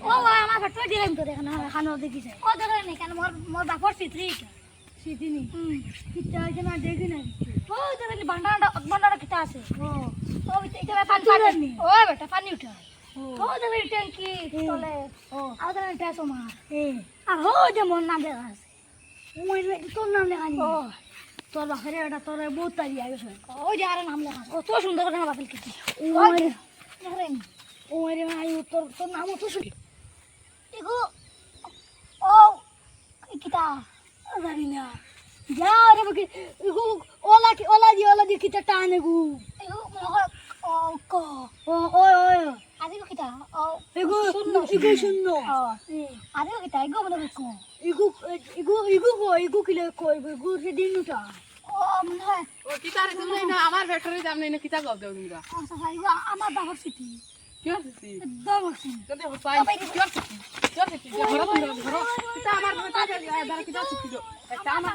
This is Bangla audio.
ও আমার ফটো দিলাম তো দেখেন খানো দেখিছে ও দেখেন না কেন মোর বাপর চিত্রি চিত্রিনি কিটা আছে না দেখি না ও দেখেন বান্ডাটা কিটা আছে ও এটা পানি ও বেটা পানি উঠা ও দেখেন ট্যাঙ্কি চলে ও আর দেখেন ট্রান্সফরমার আর ও যে মোর নাম লেখা আছে ওই তোর নাম লেখা নি ও তোর বাপের এটা তোর বহুত তারি আইছে ওই যে আর নাম লেখা কত সুন্দর করে বাপের কিটি ওই দেখেন ওই রে ভাই তোর নাম তো শুনি এগো ও কিটা জানি না যা রে বকি এগো ওলা দি কিটা টানে গু এগো ও কো ও আদি কিটা ও এগো শূন্য আদি কিটা এগো বলে কো এগো কিলে কই এগো রে দিনুটা ও মনে হয় ও কিটা রে তুমি না আমার ফ্যাক্টরি দাম নাই না কিটা গব দাও তোমরা আচ্ছা ভাই আমার বাবার সিটি কি হচ্ছে একদম আছে তোদের পাই কি হচ্ছে ঘর কিটা আমার বেটা দাঁড়া কিটা হচ্ছে এটা আমার